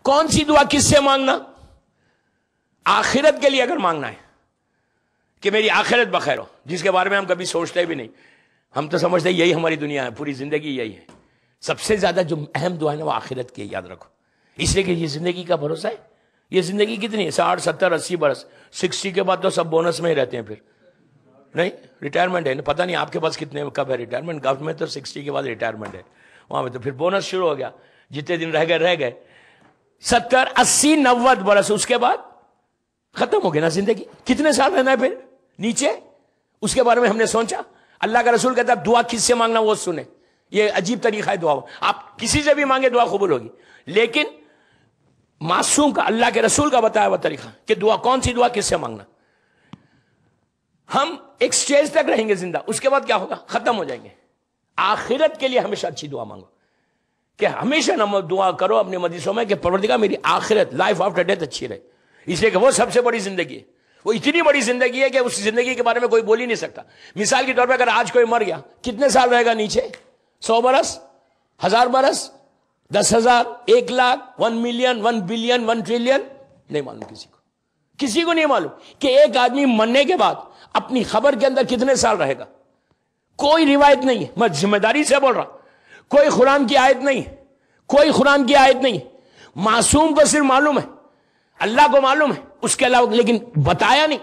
کون سی دعا کس سے مانگنا؟ آخرت کے لیے اگر مانگنا ہے کہ میری آخرت بخیر ہو، جس کے بارے میں ہم کبھی سوچتے بھی نہیں، ہم تو سمجھتے یہی ہماری دنیا ہے، پوری زندگی یہی ہے. سب سے زیادہ جو اہم دعا ہے نا وہ آخرت کی ہے، یاد رکھو. اس لیے کہ یہ زندگی کا بھروسہ ہے. یہ زندگی کتنی ہے؟ 60 70 80 برس. 60 کے بعد تو سب بونس میں ہی رہتے ہیں، پھر نہیں ریٹائرمنٹ ہے. پتہ نہیں آپ کے پاس کتنے کب ہے ریٹائرمنٹ. گورنمنٹ میں تو 60 کے بعد ریٹائرمنٹ ہے، وہاں پہ تو پھر بونس شروع ہو گیا. جتنے دن رہ گئے 70 80 90 برس، اس کے بعد ختم ہو گیا نا زندگی. کتنے سال رہنا ہے پھر نیچے؟ اس کے بارے میں ہم نے سوچا؟ اللہ کا رسول کہتا ہے دعا کس سے مانگنا وہ سنیں. یہ عجیب طریقہ ہے دعا. آپ کسی سے بھی مانگے دعا قبول ہوگی، لیکن معصوم کا، اللہ کے رسول کا بتایا ہوا طریقہ کہ دعا کون سی دعا کس سے مانگنا. ہم ایک سٹیج تک رہیں گے زندہ، اس کے بعد کیا ہوگا؟ ختم ہو جائیں گے. آخرت کے لیے ہمیشہ اچھی دعا مانگو، کہ ہمیشہ دعا کرو اپنے مجلسوں میں کہ پروردگار میری آخرت، لائف آفٹر ڈیتھ اچھی رہے. اس لیے کہ وہ سب سے بڑی زندگی ہے. وہ اتنی بڑی زندگی ہے کہ اس زندگی کے بارے میں کوئی بول ہی نہیں سکتا. مثال کے طور پہ اگر آج کوئی مر گیا، کتنے سال رہے گا نیچے؟ 100 برس، 1000 برس، 10,000، 1 لاکھ، 1 ملین، 1 بلین، 1 ٹریلین؟ نہیں معلوم کسی کو نہیں معلوم کہ ایک آدمی مرنے کے بعد اپنی خبر کے اندر کتنے سال رہے گا. کوئی روایت نہیں ہے، میں ذمہ داری سے بول رہا. کوئی قرآن کی آیت نہیں، کوئی قرآن کی آیت نہیں. معصوم کو صرف معلوم ہے، اللہ کو معلوم ہے، اس کے علاوہ لیکن بتایا نہیں.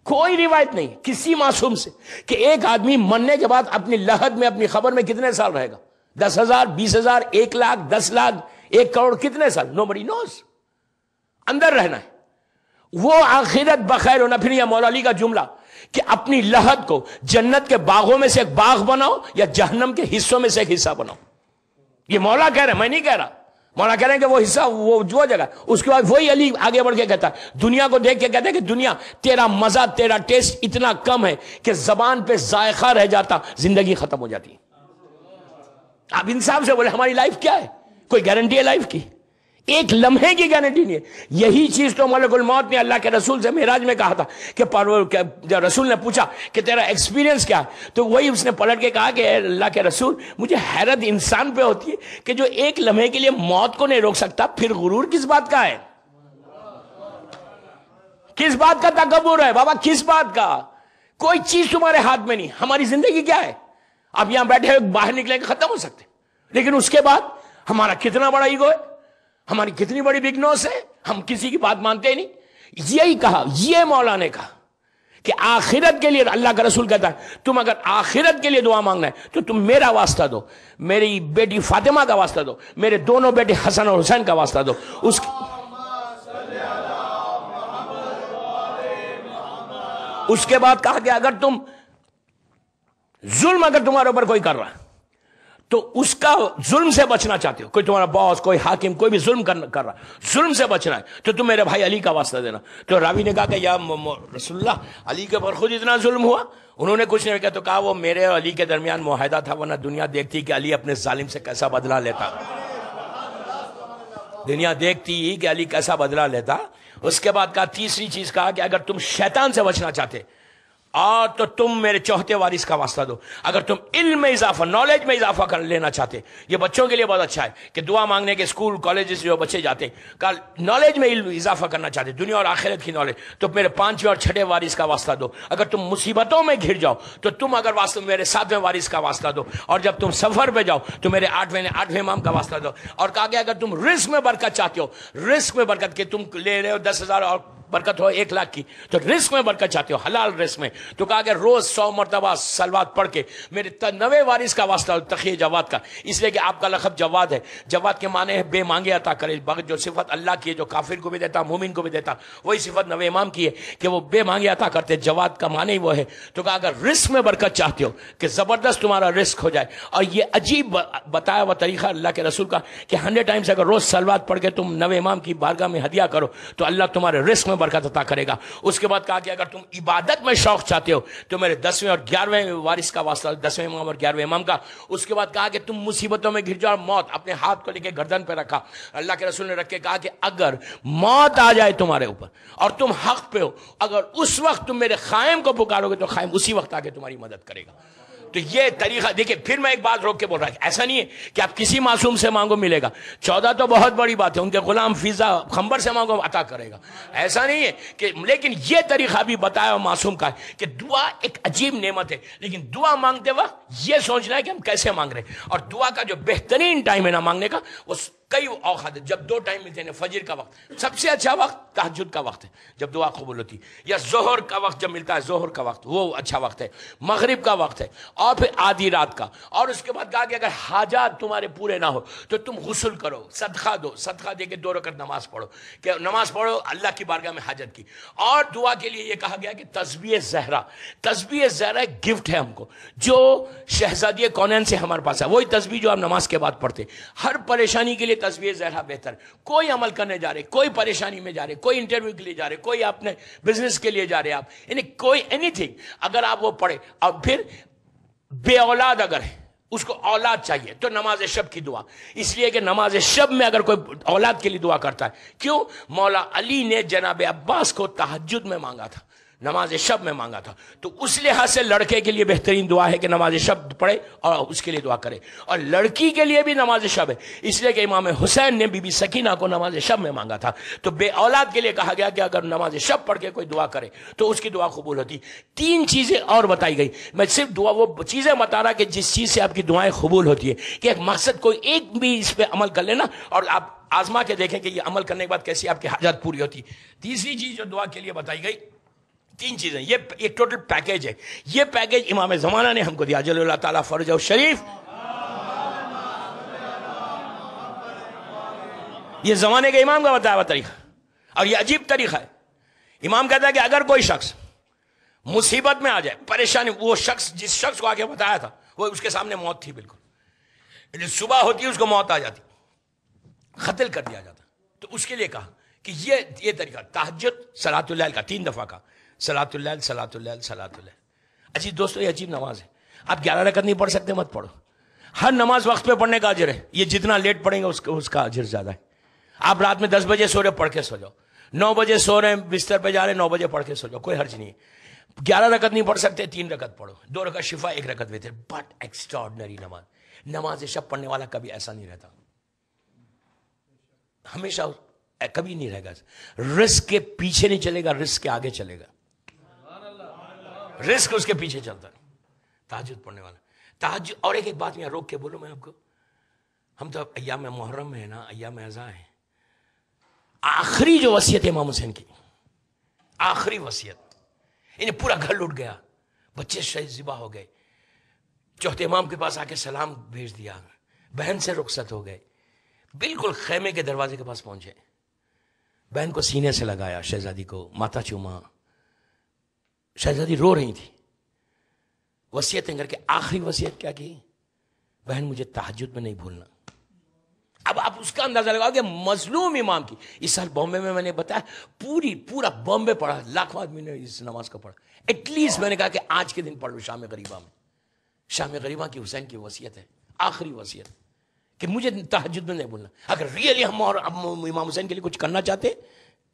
کوئی روایت نہیں کسی معصوم سے کہ ایک آدمی مرنے کے بعد اپنی لحد میں، اپنی خبر میں کتنے سال رہے گا. 10,000، 20,000، 1 لاکھ، 10 لاکھ، 1 کروڑ، کتنے سال؟ nobody knows. اندر رہنا ہے، وہ آخرت بخیر ہونا. پھر یہ مولا علی کا جملہ کہ اپنی لحد کو جنت کے باغوں میں سے ایک باغ بناؤ یا جہنم کے حصوں میں سے ایک حصہ بناؤ. یہ مولا کہہ رہے ہیں، میں نہیں کہہ رہا. مولا کہہ رہے ہیں کہ وہ حصہ، وہ جو جگہ. اس کے بعد وہی علی آگے بڑھ کے کہتا ہے، دنیا کو دیکھ کے کہتا ہے کہ دنیا تیرا مزہ، تیرا ٹیسٹ اتنا کم ہے کہ زبان پہ ذائقہ رہ جاتا، زندگی ختم ہو جاتی. آپ انصاف سے بولے ہماری لائف کیا ہے؟ کوئی گارنٹی ہے لائف کی؟ ایک لمحے کی گارنٹی نہیں ہے. یہی چیز تو ملک الموت نے اللہ کے رسول سے معراج میں کہا تھا کہ جب رسول نے پوچھا کہ تیرا ایکسپیرینس کیا ہے، تو وہی اس نے پلٹ کے کہا کہ اے اللہ کے رسول، مجھے حیرت انسان پہ ہوتی ہے کہ جو ایک لمحے کے لیے موت کو نہیں روک سکتا، پھر غرور کس بات کا ہے؟ کس بات کا تکبر ہے بابا؟ کس بات کا؟ کوئی چیز تمہارے ہاتھ میں نہیں. ہماری زندگی کیا ہے؟ اب یہاں بیٹھے ہوئے باہر نکلے کے ختم ہو سکتے، لیکن اس کے بعد ہمارا کتنا بڑا ایگو ہے، ہماری کتنی بڑی بگ نوس ہے، ہم کسی کی بات مانتے ہی نہیں. یہی کہا، یہ مولا نے کہا کہ آخرت کے لیے اللہ کا رسول کہتا ہے تم اگر آخرت کے لیے دعا مانگنا ہے تو تم میرا واسطہ دو، میری بیٹی فاطمہ کا واسطہ دو، میرے دونوں بیٹے حسن اور حسین کا واسطہ دو. اس کے بعد کہا کہ اگر تم ظلم اگر تمہارے اوپر کوئی کر رہا ہے تو اس کا ظلم سے بچنا چاہتے ہو، کوئی تمہارا باس، کوئی حاکم، کوئی بھی ظلم کر رہا، ظلم سے بچنا ہے تو تم میرے بھائی علی کا واسطہ دینا. تو راوی نے کہا کہ یا رسول اللہ، علی کے اوپر خود اتنا ظلم ہوا؟ انہوں نے کچھ نہیں کہا، تو کہا وہ میرے اور علی کے درمیان معاہدہ تھا، ورنہ دنیا دیکھتی کہ علی اپنے ظالم سے کیسا بدلہ لیتا. دنیا دیکھتی کہ علی کیسا بدلہ لیتا. اس کے بعد کہا، تیسری چیز کہا کہ اگر تم شیطان سے بچنا چاہتے اور تو تم میرے چوتھے وارث کا واسطہ دو. اگر تم علم میں اضافہ، نالج میں اضافہ کر لینا چاہتے، یہ بچوں کے لیے بہت اچھا ہے کہ دعا مانگنے کے اسکول کالجز جو بچے جاتے ہیں، نالج میں علم اضافہ کرنا چاہتے، دنیا اور آخرت کی نالج، تو میرے 5ویں اور 6ٹھے وارث کا واسطہ دو. اگر تم مصیبتوں میں گھر جاؤ تو تم اگر واسطہ میرے 7ویں وارث کا واسطہ دو. اور جب تم سفر پہ جاؤ تو میرے 8ویں امام کا واسطہ دو. اور کہا کہ اگر تم رزق میں برکت چاہتے ہو، رزق میں برکت کہ تم لے رہے ہو 10,000 اور برکت ہو 1 لاکھ کی، تو رزق میں برکت چاہتے ہو، حلال رزق میں، تو کہا کہ روز 100 مرتبہ صلوات پڑھ کے میرے 9ویں وارث کا واسطہ تقی جواد کا. اس لیے کہ آپ کا لقب جواد ہے. جواد کے معنی ہے بے مانگے عطا کرے. جو صفت اللہ کی ہے، جو کافر کو بھی دیتا، مومن کو بھی دیتا، وہی صفت 9ویں امام کی ہے کہ وہ بے مانگے عطا کرتے. جواد کا معنی ہی وہ ہے. تو کہا اگر رزق میں برکت چاہتے ہو کہ زبردست تمہارا رزق ہو جائے، اور یہ عجیب بتایا ہوا طریقہ اللہ کے رسول کا کہ 100 ٹائمز اگر روز صلوات پڑھ کے تم 9ویں امام کی بارگاہ میں ہدیہ کرو تو اللہ تمہارے رزق میں برکت عطا کرے گا. اس کے بعد کہا کہ اگر تم عبادت میں شوق چاہتے ہو تو میرے 10ویں اور 11ویں وارث کا واسطہ، 10ویں امام اور 11ویں امام کا. اس کے بعد کہا کہ تم مصیبتوں میں گر جاؤ، موت اپنے ہاتھ کو لے کے گردن پہ رکھا، اللہ کے رسول نے رکھ کے کہا کہ اگر موت آ جائے تمہارے اوپر اور تم حق پہ ہو، اگر اس وقت تم میرے قائم کو پکارو گے تو قائم اسی وقت آ کے تمہاری مدد کرے گا. تو یہ طریقہ دیکھیں. پھر میں ایک بات روک کے بول رہا کہ ایسا نہیں ہے کہ آپ کسی معصوم سے مانگو ملے گا. 14 تو بہت بڑی بات ہے, ان کے غلام فیضا خمبر سے مانگو عطا کرے گا, ایسا نہیں ہے کہ. لیکن یہ طریقہ بھی بتایا معصوم کا ہے کہ دعا ایک عجیب نعمت ہے, لیکن دعا مانگتے وقت یہ سوچنا ہے کہ ہم کیسے مانگ رہے ہیں. اور دعا کا جو بہترین ٹائم ہے نا مانگنے کا, وہ کئی اوقات ہے. جب 2 ٹائم ملتے ہیں, فجر کا وقت سب سے اچھا وقت, تہجد کا وقت ہے جب دعا قبول ہوتی, یا ظہر کا وقت جب ملتا ہے, ظہر کا وقت وہ اچھا وقت ہے, مغرب کا وقت ہے, اور پھر آدھی رات کا. اور اس کے بعد کہا کہ اگر حاجات تمہارے پورے نہ ہو تو تم غسل کرو, صدقہ دو, صدقہ دے کے 2 رکعت نماز پڑھو, کہ نماز پڑھو اللہ کی بارگاہ میں حاجت کی. اور دعا کے لیے یہ کہا گیا کہ تسبیح زہرا, تسبیح زہرا ایک گفٹ ہے ہم کو جو شہزادی کونین سے ہمارے پاس ہے. وہی تسبیح جو آپ نماز کے بعد پڑھتے. ہر پریشانی کے لیے تسبیح زہرا بہتر. کوئی عمل کرنے جا رہے, کوئی پریشانی میں جا رہے, کوئی انٹرویو کے لیے جا رہے, کوئی اپنے بزنس کے لیے جا رہے, آپ یعنی کوئی اینی تھنگ اگر آپ وہ پڑھے. اور پھر بے اولاد اگر ہے, اس کو اولاد چاہیے, تو نماز شب کی دعا, اس لیے کہ نماز شب میں اگر کوئی اولاد کے لیے دعا کرتا ہے, کیوں مولا علی نے جناب عباس کو تہجد میں مانگا تھا, نماز شب میں مانگا تھا. تو اس لحاظ سے لڑکے کے لیے بہترین دعا ہے کہ نماز شب پڑھے اور اس کے لیے دعا کرے. اور لڑکی کے لیے بھی نماز شب ہے, اس لیے کہ امام حسین نے بی بی سکینہ کو نماز شب میں مانگا تھا. تو بے اولاد کے لیے کہا گیا کہ اگر نماز شب پڑھ کے کوئی دعا کرے تو اس کی دعا قبول ہوتی. 3 چیزیں اور بتائی گئی. میں صرف دعا وہ چیزیں بتا رہا کہ جس چیز سے آپ کی دعائیں قبول ہوتی ہے, کہ ایک مقصد کوئی ایک بھی اس پہ عمل کر لینا اور آپ آزما کے دیکھیں کہ یہ عمل کرنے کے بعد کیسی آپ کی حاجات پوری ہوتی. تیسری چیز جو دعا کے لیے بتائی گئی, 3 چیزیں, یہ ایک ٹوٹل پیکیج ہے. یہ پیکیج امام زمانہ نے ہم کو دیا, جل اللہ تعالیٰ فرجہ شریف. یہ زمانے کے امام کا بتایا ہوا طریقہ, اور یہ عجیب طریقہ ہے. امام کہتا ہے کہ اگر کوئی شخص مصیبت میں آ جائے, پریشانی, وہ شخص جس شخص کو آگے بتایا تھا وہ اس کے سامنے موت تھی بالکل, صبح ہوتی اس کو موت آ جاتی, قتل کر دیا جاتا. تو اس کے لیے کہا کہ یہ طریقہ تہجد صلاۃ اللیل کا 3 دفعہ کا, صلاۃ اللیل صلاۃ اللیل صلاۃ اللیل. عجیب دوستو, یہ عجیب نماز ہے. آپ 11 رکعت نہیں پڑھ سکتے, مت پڑھو. ہر نماز وقت پہ پڑھنے کا اجر ہے. یہ جتنا لیٹ پڑھیں گے اس کا اجر زیادہ ہے. آپ رات میں 10 بجے سو رہے, پڑھ کے سو جاؤ. 9 بجے سو رہے ہیں, بستر پہ جا رہے ہیں, 9 بجے پڑھ کے سو جاؤ, کوئی حرج نہیں ہے. 11 رکعت نہیں پڑھ سکتے, 3 رکعت پڑھو, 2 رکعت شفا, 1 رکعت وتر. بٹ ایکسٹراڈنری نماز. نماز شب پڑھنے والا کبھی ایسا نہیں رہتا, ہمیشہ کبھی نہیں رہے گا. رزق کے پیچھے نہیں چلے گا, رزق کے آگے چلے گا. رزق اس کے پیچھے چلتا ہے. تہجد پڑھنے والا تہجد. اور ایک بات یہاں روک کے بولوں میں آپ کو, ہم تو ایام محرم میں ہے نا, ایام اعزاء ہے. آخری جو وصیت ہے امام حسین کی, آخری وصیت, انہیں پورا گھر لوٹ گیا, بچے شہید ذبح ہو گئے, چوتھے امام کے پاس آ کے سلام بھیج دیا, بہن سے رخصت ہو گئے, بالکل خیمے کے دروازے کے پاس پہنچے, بہن کو سینے سے لگایا, شہزادی کو ماتھا چوما, شہزادی رو رہی تھی. وصیتیں کر کے آخری وصیت کیا کی, بہن مجھے تہجد میں نہیں بھولنا. اب آپ اس کا اندازہ لگاؤ کہ مظلوم امام کی. اس سال بامبے میں نے بتایا پورا بامبے پڑھا, لاکھوں آدمی نے اس نماز کو پڑھا. ایٹ لیسٹ میں نے کہا کہ آج کے دن پڑھ لو شام غریبہ میں. شام غریبہ کی حسین کی وصیت ہے, آخری وصیت, کہ مجھے تہجد میں نہیں بھولنا. اگر ریئلی ہم اور امام حسین کے لیے کچھ کرنا چاہتے,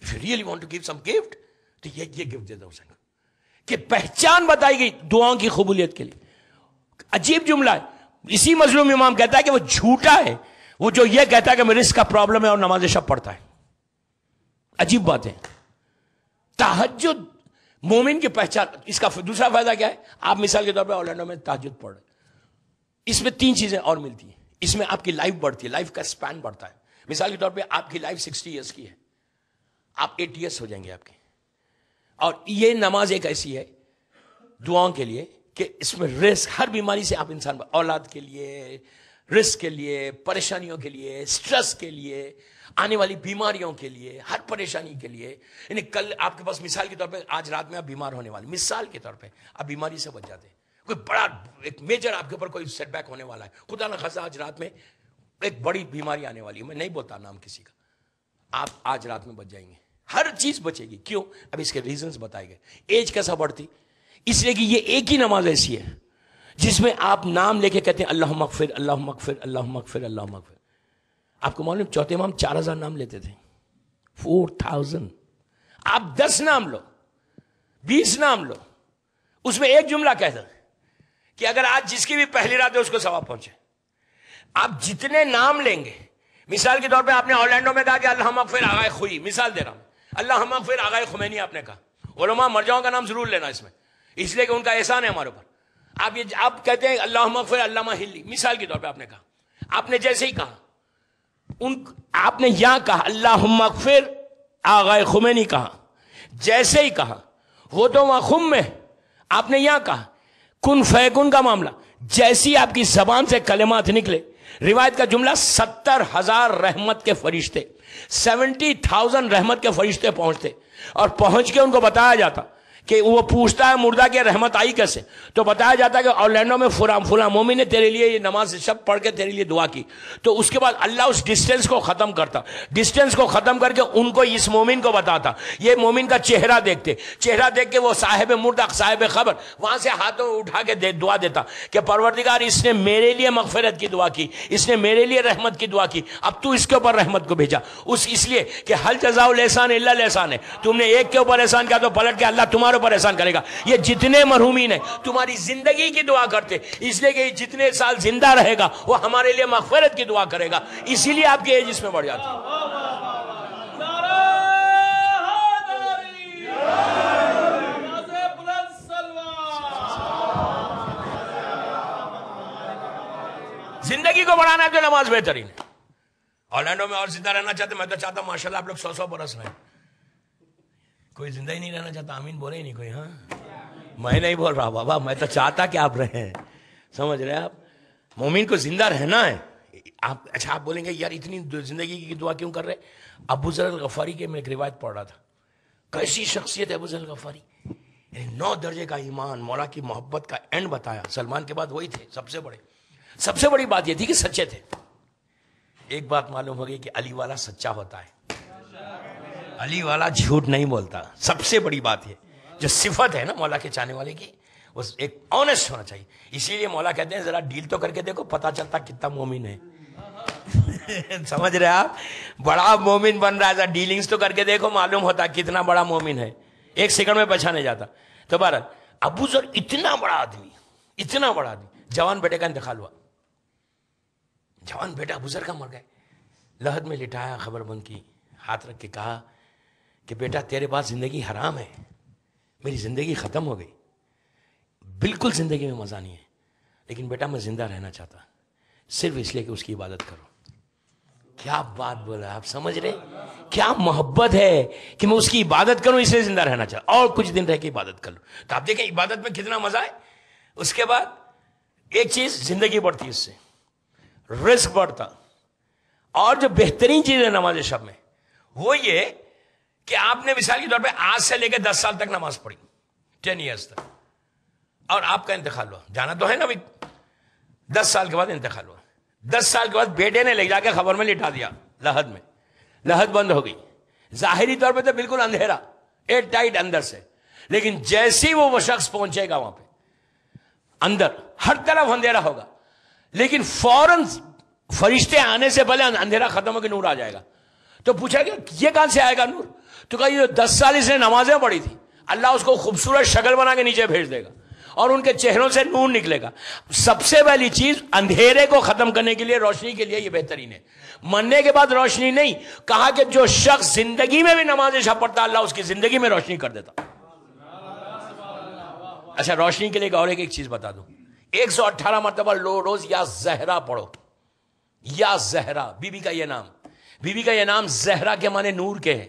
if you really want to give some gift, تو یہ گفٹ دے دو حسین کو, کہ پہچان بتائی گئی دعاؤں کی قبولیت کے لیے. عجیب جملہ ہے. اسی مظلوم امام کہتا ہے کہ وہ جھوٹا ہے وہ جو یہ کہتا ہے کہ میرے رزق کا پرابلم ہے اور نماز شب پڑھتا ہے. عجیب بات ہے. تہجد مومن کی پہچان. اس کا دوسرا فائدہ کیا ہے, آپ مثال کے طور پہ اورلینڈو میں تہجد پڑھ رہے, اس میں 3 چیزیں اور ملتی ہیں. اس میں آپ کی لائف بڑھتی ہے, لائف کا سپین بڑھتا ہے. مثال کے طور پہ آپ کی لائف 60 ایئرس کی ہے, آپ 80 ایئرس ہو جائیں گے آپ کے. اور یہ نماز ایک ایسی ہے دعاؤں کے لیے کہ اس میں رزق, ہر بیماری سے آپ انسان, اولاد کے لیے, رزق کے لیے, پریشانیوں کے لیے, سٹریس کے لیے, آنے والی بیماریوں کے لیے, ہر پریشانی کے لیے. یعنی کل آپ کے پاس مثال کے طور پہ آج رات میں آپ بیمار ہونے والے, مثال کے طور پہ آپ بیماری سے بچ جاتے ہیں. کوئی بڑا ایک میجر آپ کے اوپر کوئی سیٹ بیک ہونے والا ہے, خدا نہ خاصا آج رات میں ایک بڑی بیماری آنے والی ہے, میں نہیں بولتا نام کسی کا, آپ آج رات میں بچ جائیں گے. ہر چیز بچے گی. کیوں؟ اب اس کے ریزنز بتائے گئے. ایج کیسا بڑھتی, اس لیے کہ یہ ایک ہی نماز ایسی ہے جس میں آپ نام لے کے کہتے ہیں اللہم اغفر اللہم اغفر اللہم اغفر اللہم اغفر. آپ کو معلوم چوتھے امام 4000 نام لیتے تھے, 4000. آپ 10 نام لو, 20 نام لو, اس میں ایک جملہ کہہ دیں, کہ اگر آج جس کی بھی پہلی رات ہے اس کو ثواب پہنچے. آپ جتنے نام لیں گے, مثال کے طور پہ آپ نے اورلینڈو میں کہا کہ اللہم اغفر آغائے خوئی, مثال دے رہا ہوں, اللہم اغفر آغائے خمینی آپ نے کہا, علماء مرجعوں کا نام ضرور لینا اس میں, اس لیے کہ ان کا احسان ہے ہمارے اوپر. آپ کہتے ہیں اللہم اغفر علامہ ہلی, مثال کے طور پہ آپ نے کہا, آپ نے جیسے ہی کہا آپ نے یہاں کہا اللہم اغفر آغائے خمینی کہا, جیسے ہی کہا وہ تو وہاں خم میں, آپ نے یہاں کہا کن فیکن کا معاملہ, جیسی آپ کی زبان سے کلمات نکلے. روایت کا جملہ 70,000 رحمت کے فرشتے, 70,000 رحمت کے فرشتے پہنچتے, اور پہنچ کے ان کو بتایا جاتا کہ وہ پوچھتا ہے مردہ کی رحمت آئی کیسے, تو بتایا جاتا ہے کہ اورلینڈو میں فلاں مومن نے تیرے لیے یہ نماز شب پڑھ کے تیرے لیے دعا کی. تو اس کے بعد اللہ اس ڈسٹینس کو ختم کرتا, ڈسٹینس کو ختم کر کے ان کو اس مومن کو بتاتا, یہ مومن کا چہرہ دیکھتے, چہرہ دیکھ کے وہ صاحب مردہ صاحب خبر وہاں سے ہاتھوں اٹھا کے دعا دیتا کہ پروردگار اس نے میرے لیے مغفرت کی دعا کی, اس نے میرے لیے رحمت کی دعا کی, اب تو اس کے اوپر رحمت کو بھیجا. اس لیے کہ حل جزاء الاحسان الا الاحسان ہے, تم نے ایک کے اوپر احسان کیا تو پلٹ کے اللہ تمہارے اوپر احسان کرے گا. یہ جتنے مرحومین ہیں تمہاری زندگی کی دعا کرتے, اس لیے کہ جتنے سال زندہ رہے گا وہ ہمارے لیے مغفرت کی دعا کرے گا, اسی لیے آپ کی ایج اس میں بڑھ جاتی ہے. زندگی کو بڑھانا ہے تو نماز بہترین ہے. اورلینڈو میں اور زندہ رہنا چاہتے, میں تو چاہتا ہوں ماشاءاللہ آپ لوگ 100 برس رہیں. کوئی زندہ ہی نہیں رہنا چاہتا, آمین بولے ہی نہیں کوئی. ہاں میں نہیں بول رہا بابا, میں تو چاہتا کہ آپ رہیں, سمجھ رہے آپ, مومن کو زندہ رہنا ہے. آپ اچھا آپ بولیں گے یار اتنی زندگی کی دعا کیوں کر رہے. ابو ذر الغفاری کے میں ایک روایت پڑھ رہا تھا, کیسی شخصیت ہے ابو ذر الغفاری, 9 درجے کا ایمان, مولا کی محبت کا اینڈ بتایا. سلمان کے بعد وہی تھے سب سے بڑی بات یہ تھی کہ سچے تھے. ایک بات معلوم ہو گئی کہ علی والا سچا ہوتا ہے, علی والا جھوٹ نہیں بولتا. سب سے بڑی بات یہ جو صفت ہے نا مولا کے چاہنے والے کی, وہ ایک آنیسٹ ہونا چاہیے. اسی لیے مولا کہتے ہیں ذرا ڈیل تو کر کے دیکھو, پتا چلتا کتنا مومن ہے. سمجھ رہے آپ, بڑا مومن بن رہا ہے, ڈیلنگز تو کر کے دیکھو, معلوم ہوتا کتنا بڑا مومن ہے. 1 سیکنڈ میں پہچانے جاتا. تو بہرحال ابو ذر اتنا بڑا آدمی, جوان بیٹے کا انتقال ہوا, جوان بیٹا ابو ذر کا مر گئے. لحد میں لٹایا, خبر بند کی, ہاتھ رکھ کے کہا کہ بیٹا تیرے پاس زندگی حرام ہے, میری زندگی ختم ہو گئی, بالکل زندگی میں مزہ نہیں ہے, لیکن بیٹا میں زندہ رہنا چاہتا صرف اس لیے کہ اس کی عبادت کرو. کیا بات بولا آپ, سمجھ رہے کیا محبت ہے کہ میں اس کی عبادت کروں, اس لیے زندہ رہنا چاہتا, اور کچھ دن رہ کے عبادت کر لوں. تو آپ دیکھیں عبادت میں کتنا مزہ ہے. اس کے بعد ایک چیز زندگی بڑھتی, اس سے رزق بڑھتا. اور جو بہترین چیز ہے نماز شب میں وہ یہ کہ آپ نے مثال کے طور پہ آج سے لے کے 10 سال تک نماز پڑھی, 10 ایئرس تک, اور آپ کا انتقال ہوا. جانا تو ہے نا, 10 سال کے بعد انتقال ہوا. 10 سال کے بعد بیٹے نے لے جا کے خبر میں لٹا دیا لحد میں, لحد بند ہو گئی. ظاہری طور پہ تو بالکل اندھیرا, ایئر ٹائٹ اندر سے, لیکن جیسے ہی وہ شخص پہنچے گا وہاں پہ اندر ہر طرف اندھیرا ہوگا, لیکن فوراً فرشتے آنے سے پہلے اندھیرا ختم ہو کے نور آ جائے گا. تو پوچھا کہ یہ کہاں سے آئے گا نور, تو کہا یہ 10 سال اس نے نمازیں پڑھی تھی, اللہ اس کو خوبصورت شکل بنا کے نیچے بھیج دے گا اور ان کے چہروں سے نور نکلے گا. سب سے پہلی چیز اندھیرے کو ختم کرنے کے لیے, روشنی کے لیے یہ بہترین ہے. مرنے کے بعد روشنی نہیں, کہا کہ جو شخص زندگی میں بھی نماز شب پڑھتا اللہ اس کی زندگی میں روشنی کر دیتا. اچھا روشنی کے لیے اور ایک چیز بتا دوں, 118 مرتبہ روز یا زہرا پڑھو, یا زہرا, بی بی کا یہ نام, بی بی کا یہ نام زہرا کے معنی نور کے ہیں.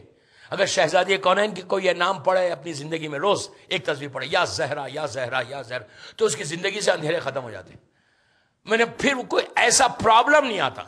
اگر شہزادی کونین کی کوئی یہ نام پڑھے اپنی زندگی میں, روز ایک تصویر پڑھے یا زہرا یا زہرا یا زہرا, تو اس کی زندگی سے اندھیرے ختم ہو جاتے ہیں. میں نے پھر کوئی ایسا پرابلم نہیں آتا.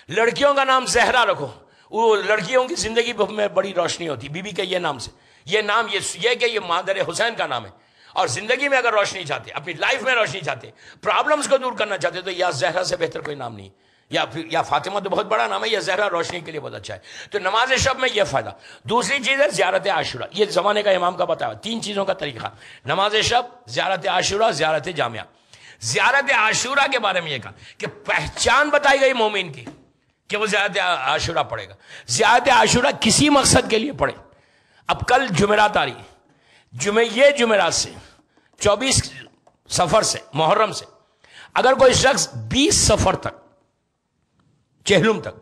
لڑکیوں کا نام زہرا رکھو, وہ لڑکیوں کی زندگی میں بڑی روشنی ہوتی. بی بی کے یہ نام سے, یہ نام یہ کہ یہ مادر حسین کا نام ہے, اور زندگی میں اگر روشنی چاہتے, اپنی لائف میں روشنی چاہتے, پرابلمز کو دور کرنا چاہتے, تو یا زہرا سے بہتر کوئی نام نہیں. یا فاطمہ تو بہت بڑا نام ہے, یا زہرا روشنی کے لیے بہت اچھا ہے. تو نماز شب میں یہ فائدہ. دوسری چیز ہے زیارت عاشورہ, یہ زمانے کا امام کا بتایا 3 چیزوں کا طریقہ, نماز شب, زیارت عاشورہ, زیارت جامعہ. زیارت عاشورہ کے بارے میں یہ کہا کہ پہچان بتائی گئی مومن کی کہ وہ زیارت عاشورہ پڑھے گا. زیارت عاشورہ کسی مقصد کے لیے پڑھے. اب کل جمعرات آ رہی ہے, یہ جمعرات سے 24 سفر سے، محرم سے اگر کوئی شخص 20 سفر تک، چہلم تک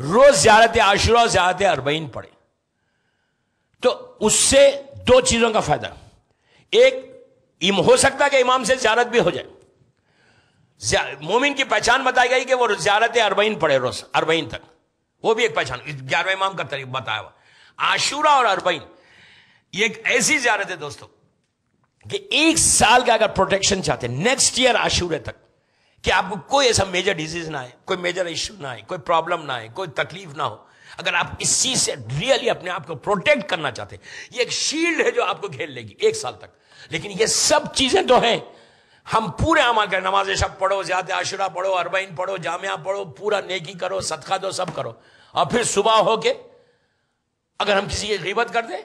روز زیارت عاشورہ، زیارت اربعین پڑھے تو اس سے دو چیزوں کا فائدہ. ایک، ہو سکتا ہے کہ امام سے زیارت بھی ہو جائے. مومن کی پہچان بتائی گئی کہ وہ زیارت اربعین پڑھے روز، اربعین تک، وہ بھی ایک پہچان. 11ویں امام کا طریقہ بتایا ہوا. عاشورہ اور اربعین یہ ایک ایسی زیارت ہے دوستو کہ ایک سال کا اگر پروٹیکشن چاہتے ہیں نیکسٹ ایئر عاشورے تک کہ آپ کو کوئی ایسا میجر ڈیزیز نہ آئے، کوئی میجر ایشو نہ آئے، کوئی پرابلم نہ آئے، کوئی تکلیف نہ ہو، اگر آپ اس چیز سے ریئلی اپنے آپ کو پروٹیکٹ کرنا چاہتے ہیں، یہ ایک شیلڈ ہے جو آپ کو گھیر لے گی ایک سال تک. لیکن یہ سب چیزیں تو ہیں، ہم پورے عمل کریں، نماز شب پڑھو، زیارت عاشورہ پڑھو، اربعین پڑھو، جامعہ پڑھو، پورا نیکی کرو، صدقہ دو، سب کرو، اور پھر صبح ہو کے اگر ہم کسی کی غیبت کر دیں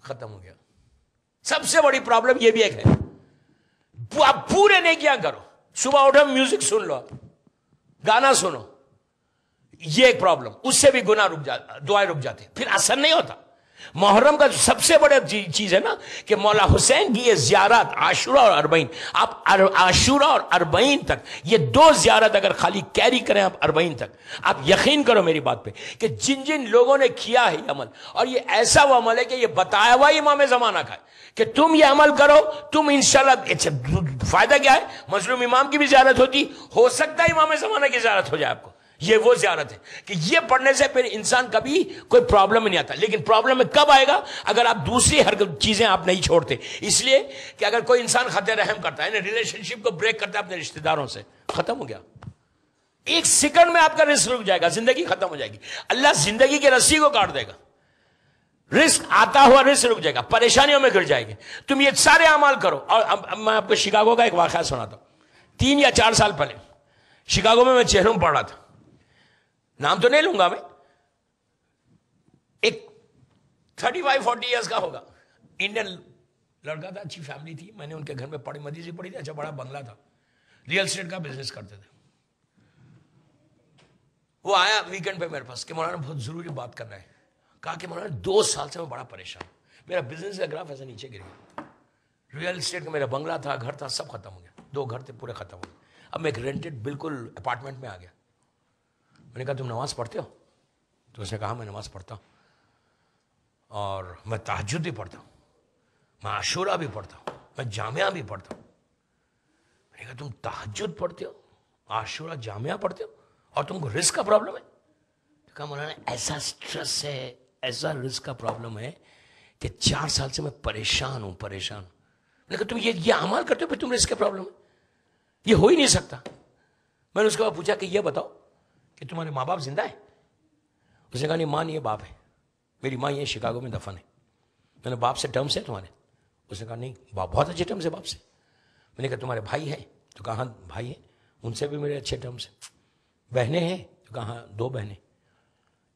ختم ہو گیا. سب سے بڑی پرابلم یہ بھی ایک ہے، آپ پورے نیکیاں کرو، صبح اٹھو میوزک سن لو، گانا سنو، یہ ایک پرابلم، اس سے بھی گناہ رک جاتا، دعائیں رک جاتی، پھر اثر نہیں ہوتا. محرم کا سب سے بڑا چیز ہے نا کہ مولا حسین کی یہ زیارت عاشورہ اور اربعین، آپ عاشورہ اور اربعین تک یہ دو زیارت اگر خالی کیری کریں آپ اربعین تک، آپ یقین کرو میری بات پہ کہ جن جن لوگوں نے کیا ہے یہ عمل، اور یہ ایسا وہ عمل ہے کہ یہ بتایا ہوا امام زمانہ کا ہے کہ تم یہ عمل کرو، تم انشاءاللہ فائدہ کیا ہے، مظلوم امام کی بھی زیارت ہوتی، ہو سکتا ہے امام زمانہ کی زیارت ہو جائے آپ کو. یہ وہ زیارت ہے کہ یہ پڑھنے سے پھر انسان کبھی کوئی پرابلم نہیں آتا. لیکن پرابلم میں کب آئے گا؟ اگر آپ دوسری ہر چیزیں آپ نہیں چھوڑتے. اس لیے کہ اگر کوئی انسان خط رحم کرتا ہے، ریلیشن شپ کو بریک کرتا ہے اپنے رشتہ داروں سے، ختم ہو گیا. ایک سیکنڈ میں آپ کا رزق رک جائے گا، زندگی ختم ہو جائے گی. اللہ زندگی کی رسی کو کاٹ دے گا، رزق آتا ہوا رزق رک جائے گا، پریشانیوں میں گر جائے گی. تم یہ سارے اعمال کرو. اور اب میں آپ کو شکاگو کا ایک واقعہ سناتا ہوں. 3 یا 4 سال پہلے شکاگو میں چہلم پڑھ رہا تھا، نام تو نہیں لوں گا میں، ایک 35-40 ایئرس کا ہوگا، انڈین لڑکا تھا، اچھی فیملی تھی. میں نے ان کے گھر میں پڑھی، مدرسے پڑھی تھی، اچھا بڑا بنگلہ تھا، ریئل اسٹیٹ کا بزنس کرتے تھے. وہ آیا ویکینڈ پہ میرے پاس کہ مولانا بہت ضروری بات کرنا ہے. کہا کہ مولانا 2 سال سے میں بڑا پریشان ہوں، میرا بزنس کا گراف ایسا نیچے گر گیا، ریئل اسٹیٹ کا میرا بنگلہ تھا، گھر تھا، سب ختم ہو گیا، 2 گھر تھے پورے ختم ہو گئے. اب میں ایک رینٹڈ بالکل اپارٹمنٹ میں آ گیا. میں نے کہا تم نماز پڑھتے ہو؟ تو اس نے کہا میں نماز پڑھتا ہوں، اور میں تہجد بھی پڑھتا ہوں، میں عاشورہ بھی پڑھتا ہوں، میں جامعہ بھی پڑھتا ہوں. میں نے کہا تم تہجد پڑھتے ہو، عاشورہ، جامعہ پڑھتے ہو، اور تم کو رزق کا پرابلم ہے؟ تو کہا مولانا ایسا سٹریس ہے، ایسا رزق کا پرابلم ہے کہ 4 سال سے میں پریشان ہوں. میں نے کہا تم یہ عمل کرتے ہو پھر تم رزق کا پرابلم ہے؟ یہ ہو ہی نہیں سکتا. میں نے اس کے بعد پوچھا کہ یہ بتاؤ کہ تمہارے ماں باپ زندہ ہے؟ اس نے کہا نہیں، ماں نہیں ہے، باپ ہے، میری ماں یہ شکاگو میں دفن ہے. میں نے باپ سے ٹرمس ہے تمہارے؟ اس نے کہا نہیں، باپ بہت اچھے ٹرمس ہے باپ سے. میں نے کہا تمہارے بھائی ہیں؟ تو کہا ہاں بھائی ہیں، ان سے بھی میرے اچھے ٹرمس ہیں. بہنیں ہیں؟ تو کہا ہاں 2 بہنیں،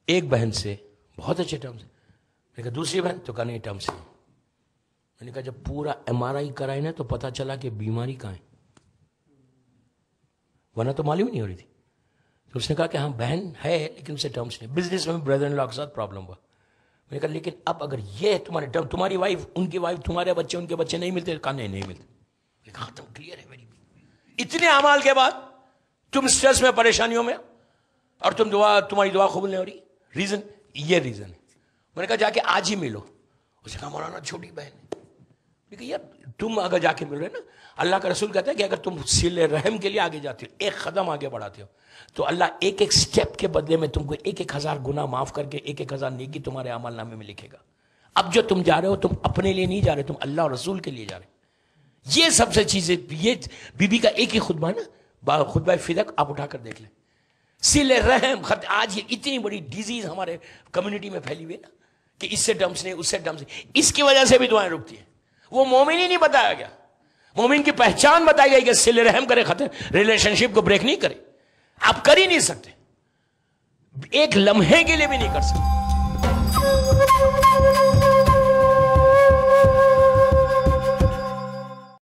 ایک بہن سے بہت اچھے ٹرمس ہیں. میں نے کہا دوسری بہن؟ تو کہا نہیں ٹرمس ہیں. میں نے کہا جب پورا MRI کرائی نا تو پتا چلا کہ بیماری کہاں ہے، ورنہ تو معلوم ہی نہیں ہو رہی تھی. تو اس نے کہا کہ ہاں بہن ہے لیکن اسے ٹرمس نہیں. بزنس میں بردر ان لا کے ساتھ پرابلم ہوا. میں نے کہا لیکن اب اگر یہ تمہارے ٹرم، تمہاری وائف، ان کی وائف، تمہارے بچے، ان کے بچے نہیں ملتے؟ کہا نہیں ملتے. میں نے کہا تم کلیئر ہے میری. اتنے اعمال کے بعد تم سٹریس میں، پریشانیوں میں، اور تمہاری دعا قبول نہیں ہو رہی. ریزن یہ ریزن ہے. میں نے کہا جا کے آج ہی ملو. اس نے کہا مولانا چھوٹی بہن ہے. میں نے کہا یار تم اگر جا کے مل رہے نا، اللہ کا رسول کہتا ہے کہ اگر تم صلہ رحم کے لیے آگے جاتے ہو، ایک قدم آگے بڑھاتے ہو، تو اللہ ایک سٹیپ کے بدلے میں تم کو 1,000 گناہ معاف کر کے 1,000 نیکی تمہارے عمل نامے میں لکھے گا. اب جو تم جا رہے ہو، تم اپنے لیے نہیں جا رہے، تم اللہ اور رسول کے لیے جا رہے. یہ سب سے چیزیں، یہ بی بی کا ایک ہی خطبہ ہے نا، خطبہ فدق، آپ اٹھا کر دیکھ لیں. صلہ رحم، آج یہ اتنی بڑی ڈیزیز ہمارے کمیونٹی میں پھیلی ہوئی ہے نا کہ اس سے ڈمس نہیں، اس سے ڈمس نہیں، اس کی وجہ سے بھی دعائیں رکتی ہیں. وہ مومن ہی نہیں بتایا گیا. مومن کی پہچان بتائی گئی کہ صلہ رحم کرے، ریلیشن شپ کو بریک نہیں کرے. آپ کر ہی نہیں سکتے، ایک لمحے کے لیے بھی نہیں کر سکتے.